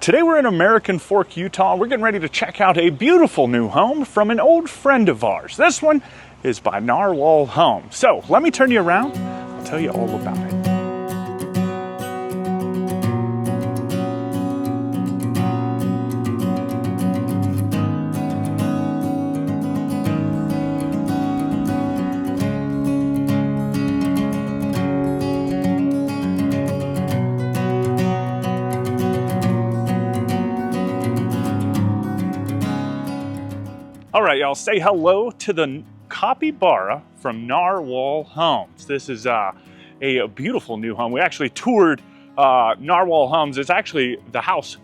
today we're in American Fork, Utah. We're getting ready to check out a beautiful new home from an old friend of ours. This one is by Narwhal Homes. So let me turn you around. I'll tell you all about it. All right, y'all, say hello to the Capybara from Narwhal Homes. This is a beautiful new home. We actually toured Narwhal Homes. It's actually the house,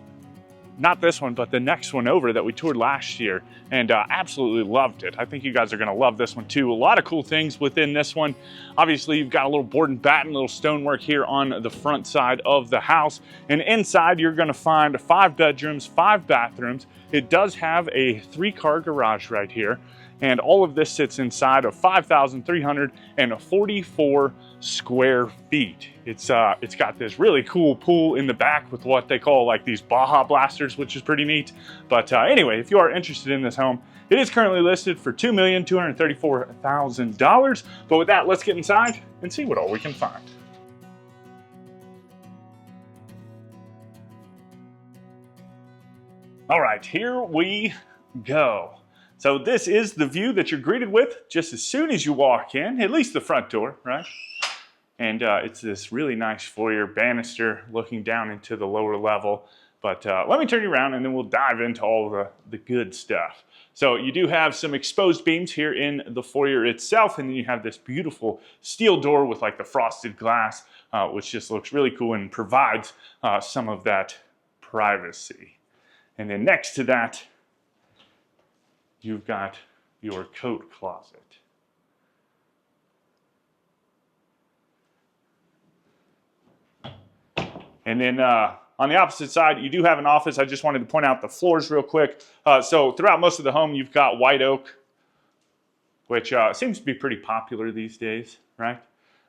not this one, but the next one over that we toured last year, and absolutely loved it. I think you guys are gonna love this one too. A lot of cool things within this one. Obviously, you've got a little board and batten, little stonework here on the front side of the house. And inside, you're gonna find 5 bedrooms, 5 bathrooms. It does have a 3-car garage right here. And all of this sits inside of 5,344 square feet. It's got this really cool pool in the back with what they call like these Baja blasters, which is pretty neat. But anyway, if you are interested in this home, it is currently listed for $2,234,000. But with that, let's get inside and see what all we can find. All right, here we go. So this is the view that you're greeted with just as soon as you walk in, at least the front door, right? And it's this really nice foyer banister looking down into the lower level. But let me turn you around and then we'll dive into all the good stuff. So you do have some exposed beams here in the foyer itself, and then you have this beautiful steel door with like the frosted glass, which just looks really cool and provides some of that privacy. And then next to that, you've got your coat closet. And then on the opposite side, you do have an office. I just wanted to point out the floors real quick. So throughout most of the home, you've got white oak, which seems to be pretty popular these days, right?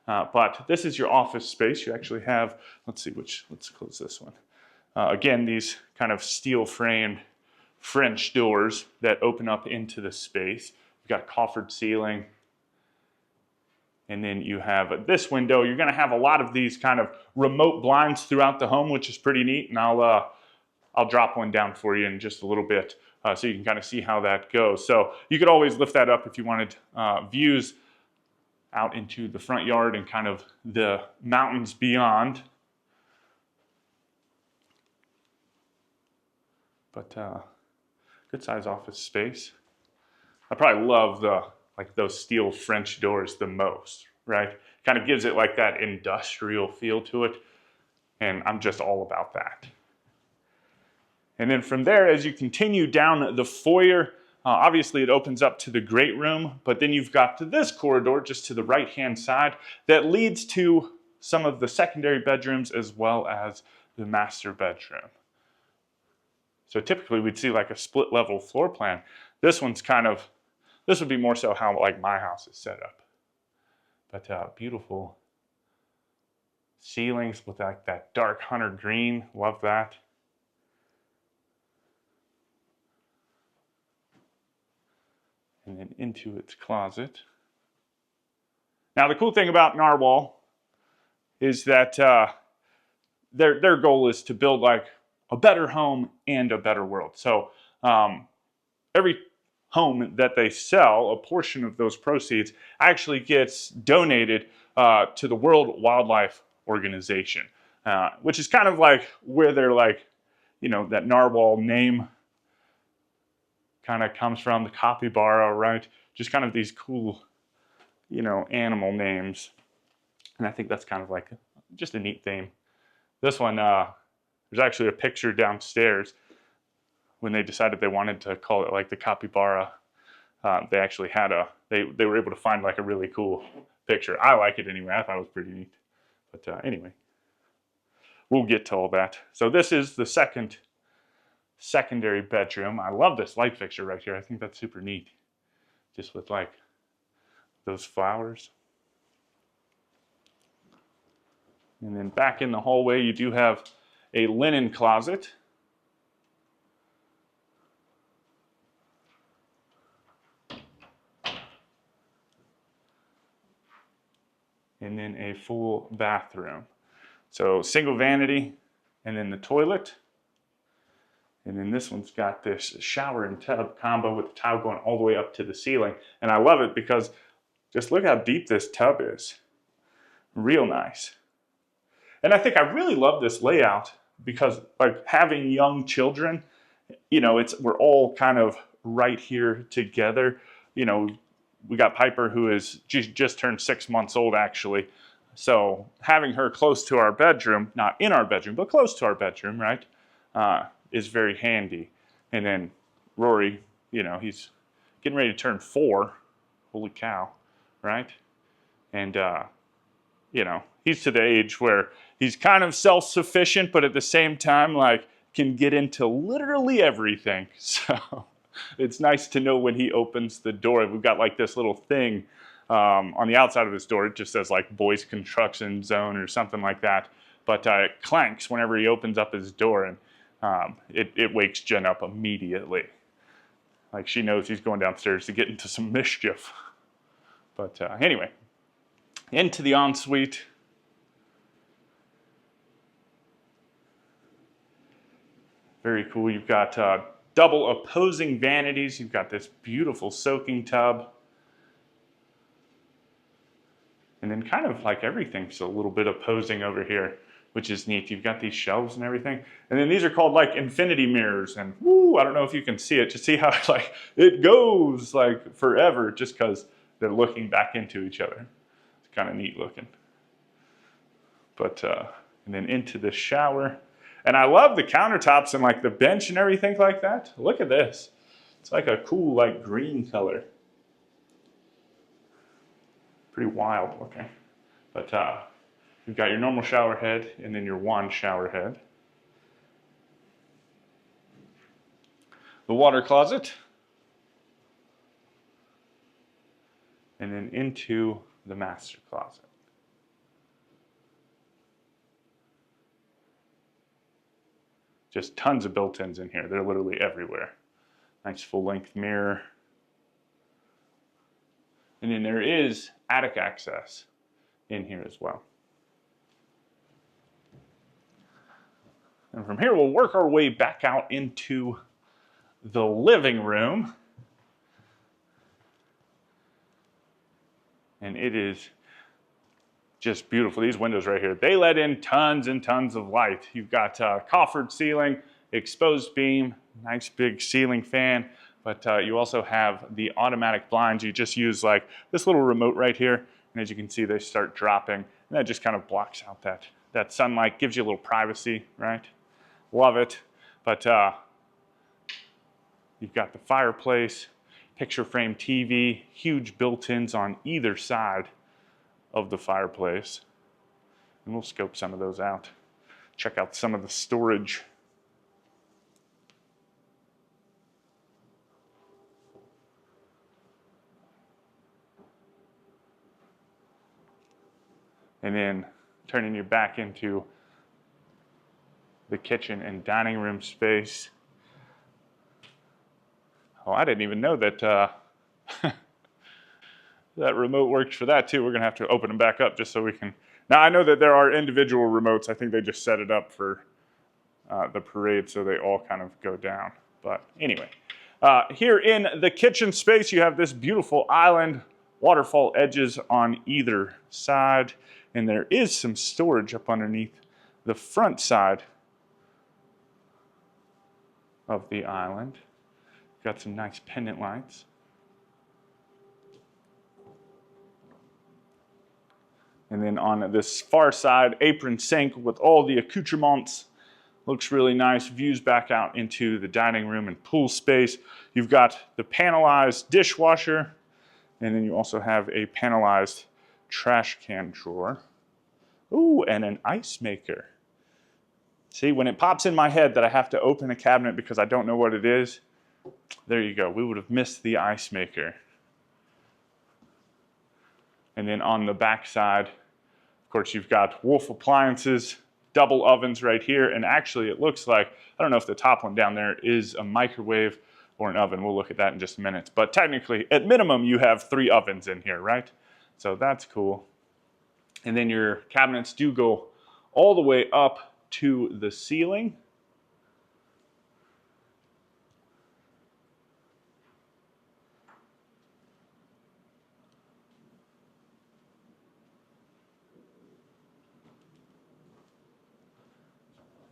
But this is your office space. You actually have, let's close this one. Again, these kind of steel framed French doors that open up into the space. You've got coffered ceiling. And then you have this window. You're going to have a lot of these kind of remote blinds throughout the home, which is pretty neat. And I'll drop one down for you in just a little bit so you can kind of see how that goes. So you could always lift that up if you wanted views out into the front yard and kind of the mountains beyond. But good size office space. I probably love those steel French doors the most, right? Kind of gives it like that industrial feel to it. And I'm just all about that. And then from there, as you continue down the foyer, obviously it opens up to the great room, but then you've got this corridor just to the right-hand side that leads to some of the secondary bedrooms as well as the master bedroom. So typically we'd see like a split level floor plan. This would be more so how like my house is set up. But beautiful ceilings with like that dark hunter green, love that. And then into its closet. Now the cool thing about Narwhal is that their goal is to build like a better home and a better world. So every home that they sell, a portion of those proceeds actually gets donated to the World Wildlife Organization, which is kind of like where they're like, you know, that narwhal name kind of comes from, the capybara, right? Just kind of these cool, you know, animal names. And I think that's kind of like just a neat theme. This one, there's actually a picture downstairs when they decided they wanted to call it like the capybara. They actually had they were able to find like a really cool picture. I like it anyway. I thought it was pretty neat. But anyway, we'll get to all that. So this is the secondary bedroom. I love this light fixture right here. I think that's super neat. Just with like those flowers. And then back in the hallway, you do have a linen closet. and then a full bathroom. So single vanity, and then the toilet. And then this one's got this shower and tub combo with the tile going all the way up to the ceiling. And I love it because just look how deep this tub is. Real nice. And I think I really love this layout because, like, having young children, you know, we're all kind of right here together. You know, we got Piper, who is just turned 6 months old, actually. So having her close to our bedroom, not in our bedroom, but close to our bedroom, right, is very handy. And then Rory, you know, he's getting ready to turn 4. Holy cow, right? And, you know, he's to the age where he's kind of self-sufficient, but at the same time, like, can get into literally everything. So it's nice to know when he opens the door. We've got like this little thing on the outside of this door. It just says like boys construction zone or something like that. But it clanks whenever he opens up his door, and it wakes Jen up immediately. Like, she knows he's going downstairs to get into some mischief. But anyway, into the ensuite. Very cool. You've got double opposing vanities. You've got this beautiful soaking tub. And then kind of like everything's a little bit opposing over here, which is neat. You've got these shelves and everything. And then these are called like infinity mirrors. And woo, I don't know if you can see it. Just see how like it goes like forever just because they're looking back into each other. It's kind of neat looking. But, and then into the shower. And I love the countertops and like the bench and everything like that. Look at this. It's like a cool like green color. Pretty wild looking. But you've got your normal shower head and then your wand shower head. The water closet. And then into the master closet. Just tons of built-ins in here. They're literally everywhere. Nice full-length mirror. And then there is attic access in here as well. And from here, we'll work our way back out into the living room. And it is just beautiful. These windows right here, they let in tons and tons of light. You've got coffered ceiling, exposed beam, nice big ceiling fan, but you also have the automatic blinds. You just use like this little remote right here, and as you can see, they start dropping, and that just kind of blocks out that sunlight, gives you a little privacy, right? Love it. But you've got the fireplace, picture frame TV, huge built-ins on either side of the fireplace. And we'll scope some of those out. Check out some of the storage. And then turning you back into the kitchen and dining room space. Oh, I didn't even know that that remote worked for that too. We're gonna have to open them back up just so we can. Now I know that there are individual remotes. I think they just set it up for the parade so they all kind of go down. But anyway, here in the kitchen space, you have this beautiful island, waterfall edges on either side, and there is some storage up underneath the front side of the island. Got some nice pendant lights. And then on this far side, apron sink with all the accoutrements. Looks really nice. Views back out into the dining room and pool space. You've got the panelized dishwasher, and then you also have a panelized trash can drawer. Ooh, and an ice maker. See, when it pops in my head that I have to open a cabinet because I don't know what it is, there you go. We would have missed the ice maker. And then on the back side, of course, you've got Wolf appliances, double ovens right here. And actually, it looks like, I don't know if the top one down there is a microwave or an oven. We'll look at that in just a minute. But technically, at minimum, you have 3 ovens in here, right? So that's cool. And then your cabinets do go all the way up to the ceiling.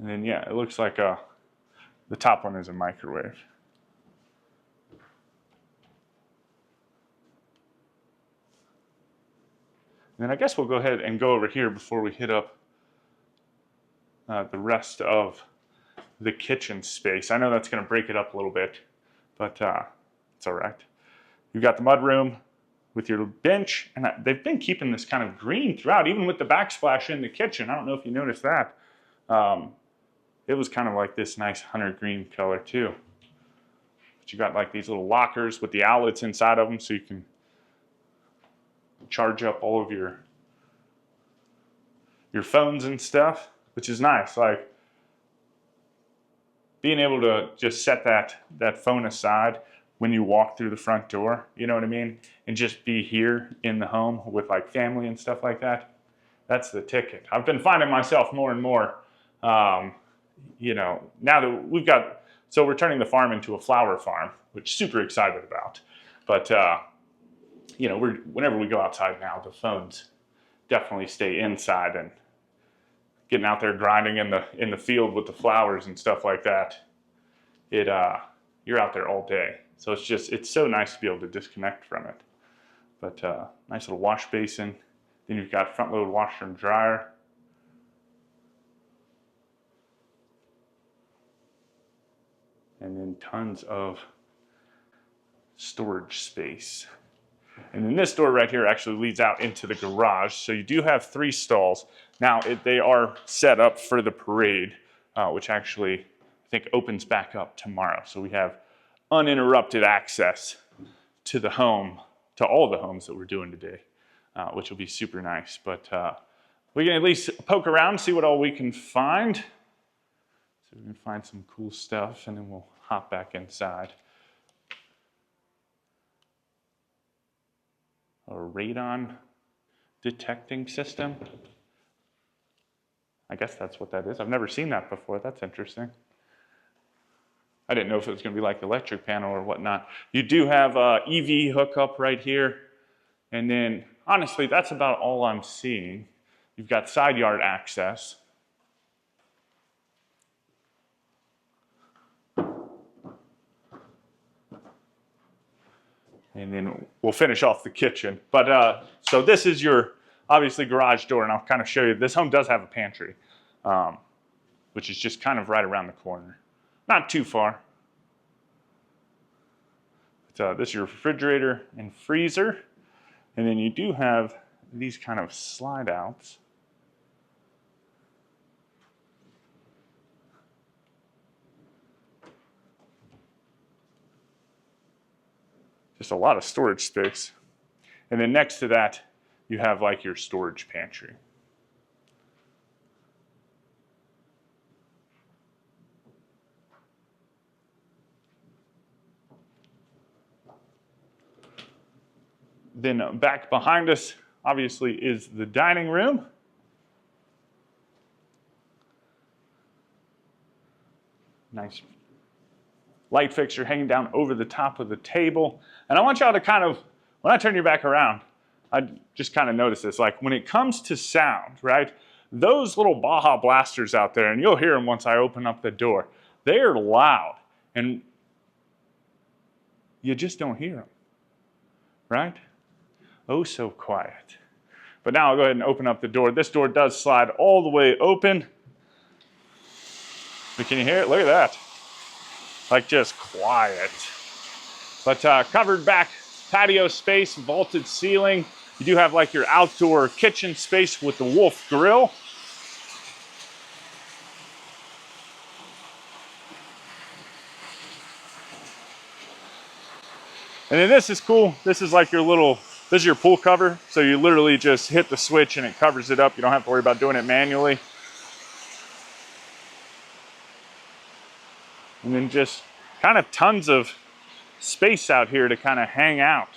And then, yeah, it looks like the top one is a microwave. And then I guess we'll go ahead and go over here before we hit up the rest of the kitchen space. I know that's going to break it up a little bit, but it's all right. You've got the mudroom with your bench, and they've been keeping this kind of green throughout, even with the backsplash in the kitchen. I don't know if you noticed that. It was kind of like this nice hunter green color too. But you got like these little lockers with the outlets inside of them, so you can charge up all of your phones and stuff, which is nice. Like being able to just set that phone aside when you walk through the front door, you know what I mean? And just be here in the home with like family and stuff like that. That's the ticket. I've been finding myself more and more, you know, now that we've got, so we're turning the farm into a flower farm, which super excited about. But, you know, whenever we go outside now, the phones definitely stay inside, and getting out there grinding in the field with the flowers and stuff like that, you're out there all day. So it's so nice to be able to disconnect from it. But nice little wash basin. Then you've got front load washer and dryer. And then tons of storage space. And then this door right here actually leads out into the garage. So you do have 3 stalls. Now they are set up for the parade, which actually I think opens back up tomorrow. So we have uninterrupted access to the home, to all the homes that we're doing today, which will be super nice. But we can at least poke around, see what all we can find. So we can find some cool stuff, and then we'll hop back inside. A radon detecting system. I guess that's what that is. I've never seen that before. That's interesting. I didn't know if it was going to be like the electric panel or whatnot. You do have a EV hookup right here. And then, honestly, that's about all I'm seeing. You've got side yard access. And then we'll finish off the kitchen. But so this is your, obviously, garage door, and I'll kind of show you. This home does have a pantry, which is just kind of right around the corner. Not too far. But, this is your refrigerator and freezer. And then you do have these kind of slide outs. Just a lot of storage space. And then next to that, you have like your storage pantry. Then back behind us, obviously, is the dining room. Nice light fixture hanging down over the top of the table. And I want y'all to kind of, when I turn you back around, I just kind of notice this. Like when it comes to sound, right? Those little Baja Blasters out there, and you'll hear them once I open up the door, they are loud. And you just don't hear them, right? Oh, so quiet. But now I'll go ahead and open up the door. This door does slide all the way open. But can you hear it? Look at that. Like just quiet. But covered back patio space, vaulted ceiling. You do have like your outdoor kitchen space with the Wolf grill. And then this is cool. This is like your little, this is your pool cover. So you literally just hit the switch and it covers it up. You don't have to worry about doing it manually. And then just kind of tons of space out here to kind of hang out.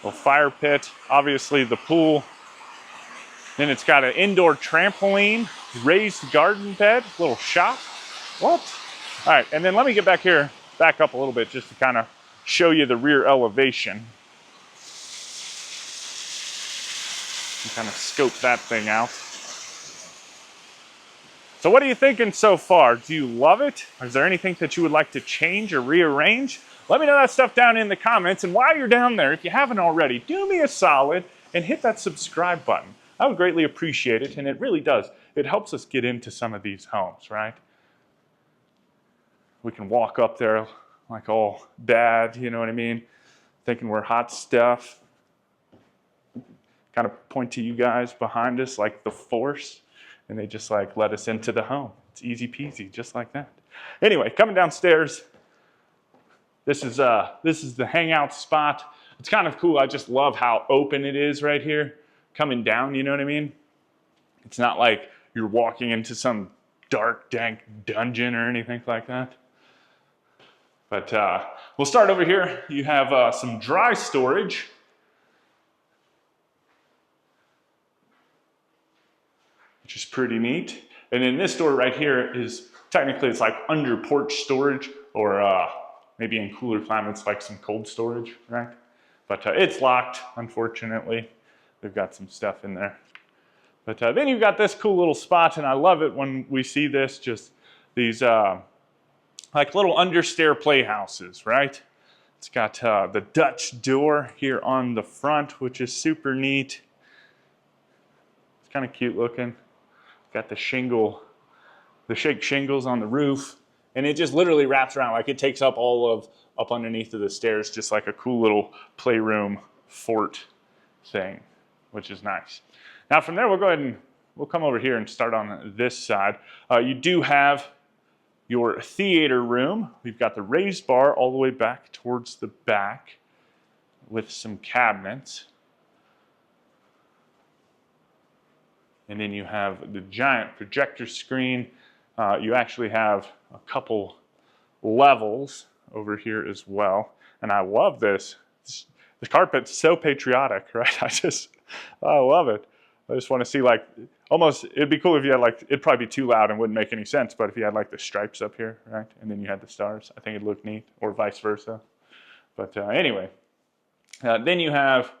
little fire pit, obviously the pool. Then it's got an indoor trampoline, raised garden bed, little shop. What? All right, and then let me get back here, back up a little bit just to kind of show you the rear elevation. And kind of scope that thing out. So what are you thinking so far? Do you love it? Is there anything that you would like to change or rearrange? Let me know that stuff down in the comments. And while you're down there, if you haven't already, do me a solid and hit that subscribe button. I would greatly appreciate it, and it really does. It helps us get into some of these homes, right? We can walk up there like all bad, you know what I mean? Thinking we're hot stuff. Kind of point to you guys behind us like the Force, and they just like let us into the home. It's easy peasy, just like that. Anyway, coming downstairs, this is the hangout spot. It's kind of cool. I just love how open it is right here. Coming down, you know what I mean? It's not like you're walking into some dark, dank dungeon or anything like that. But we'll start over here. You have some dry storage. Which is pretty neat. And then this door right here is, technically it's like under porch storage, or maybe in cooler climates like some cold storage, right? But it's locked, unfortunately. They've got some stuff in there. But then you've got this cool little spot, and I love it when we see this, just these like little understair playhouses, right? It's got the Dutch door here on the front, which is super neat. It's kind of cute looking. Got the shingle, the shake shingles on the roof, and it just literally wraps around, like it takes up all of up underneath of the stairs, just like a cool little playroom fort thing, which is nice. Now from there, we'll go ahead and we'll come over here and start on this side. You do have your theater room. We've got the raised bar all the way back towards the back with some cabinets. And then you have the giant projector screen. You actually have a couple levels over here as well. And I love this. The carpet's so patriotic, right? I love it. I just want to see, like, almost, it'd be cool if you had, like, it'd probably be too loud and wouldn't make any sense, but if you had, like, the stripes up here, right? And then you had the stars, I think it'd look neat, or vice versa. But anyway, then you have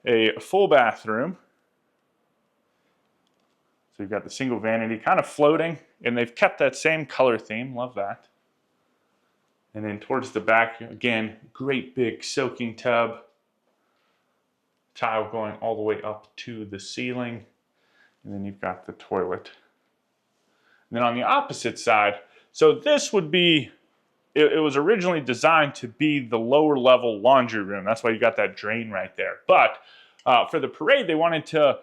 a full bathroom. So you've got the single vanity kind of floating, and they've kept that same color theme. Love that. And then towards the back, again, great big soaking tub. Tile going all the way up to the ceiling. And then you've got the toilet. And then on the opposite side, so this would be, it was originally designed to be the lower level laundry room. That's why you got that drain right there. But for the parade, they wanted to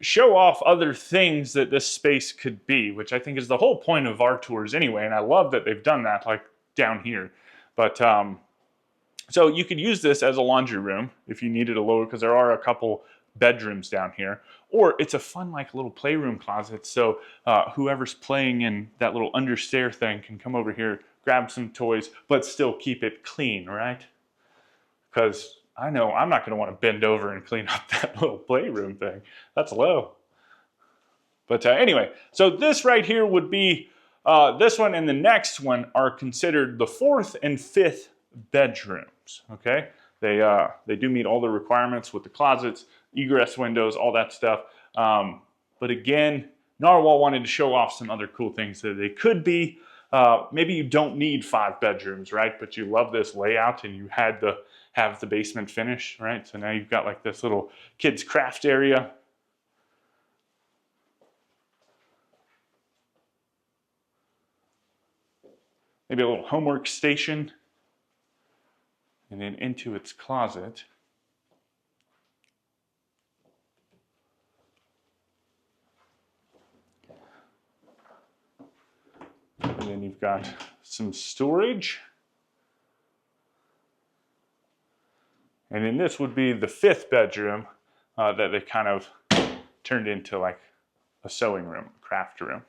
show off other things that this space could be, which I think is the whole point of our tours anyway, and I love that they've done that, like down here. But so you could use this as a laundry room if you needed a lower, because there are a couple bedrooms down here, or it's a fun like little playroom closet, so whoever's playing in that little understair thing can come over here, grab some toys, but still keep it clean, right? Because I know I'm not going to want to bend over and clean up that little playroom thing. That's low. But anyway, so this right here would be, this one and the next one are considered the 4th and 5th bedrooms, okay? They do meet all the requirements with the closets, egress windows, all that stuff. But again, Narwhal wanted to show off some other cool things that they could be. Maybe you don't need 5 bedrooms, right? But you love this layout and you had to have the basement finished, right? So now you've got like this little kids' craft area. Maybe a little homework station. And then into its closet. And then you've got some storage. And then this would be the 5th bedroom that they kind of turned into like a sewing room, craft room.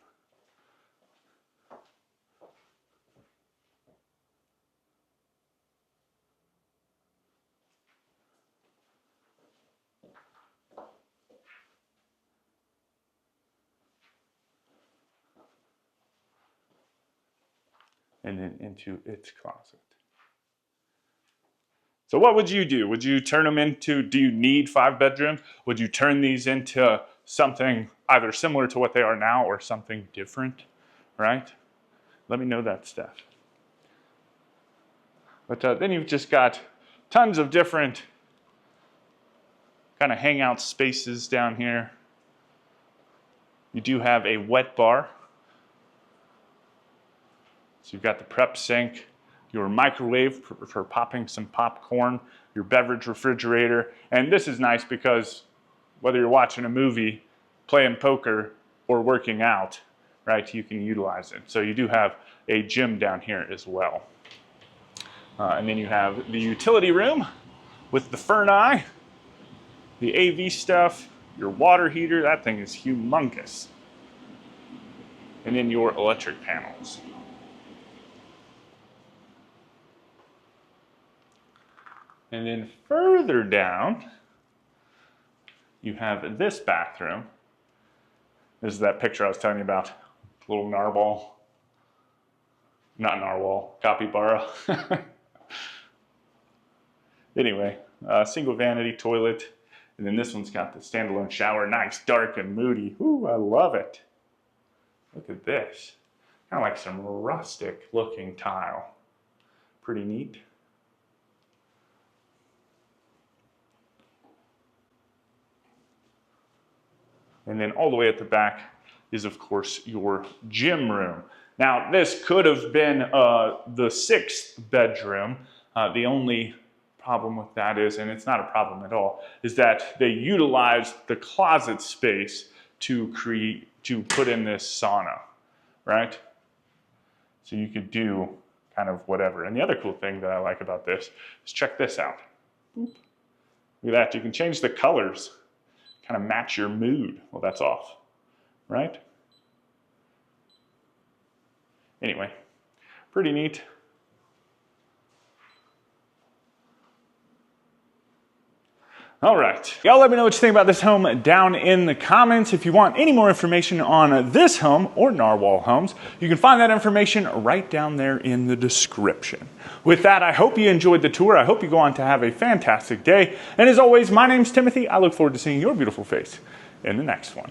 and then into its closet. So what would you do? Would you turn them into, do you need 5 bedrooms? Would you turn these into something either similar to what they are now or something different, right? Let me know that stuff. But then you've just got tons of different kind of hangout spaces down here. You do have a wet bar. So you've got the prep sink, your microwave for popping some popcorn, your beverage refrigerator. And this is nice because whether you're watching a movie, playing poker, or working out, right, you can utilize it. So you do have a gym down here as well. And then you have the utility room with the Ferni, the AV stuff, your water heater, that thing is humongous. And then your electric panels. And then further down, you have this bathroom. This is that picture I was telling you about, little narwhal. Not narwhal, capybara. Anyway, single vanity toilet. And then this one's got the standalone shower. Nice, dark and moody. Ooh, I love it. Look at this. Kind of like some rustic looking tile. Pretty neat. And then all the way at the back is, of course, your gym room. Now, this could have been the 6th bedroom. The only problem with that is, and it's not a problem at all, is that they utilized the closet space to put in this sauna, right? So you could do kind of whatever. And the other cool thing that I like about this is check this out. Boop. Look at that, you can change the colors, kind of match your mood. Well, that's off, right? Anyway, pretty neat. All right, y'all let me know what you think about this home down in the comments. If you want any more information on this home or Narwhal Homes, you can find that information right down there in the description. With that, I hope you enjoyed the tour. I hope you go on to have a fantastic day. And as always, my name's Timothy. I look forward to seeing your beautiful face in the next one.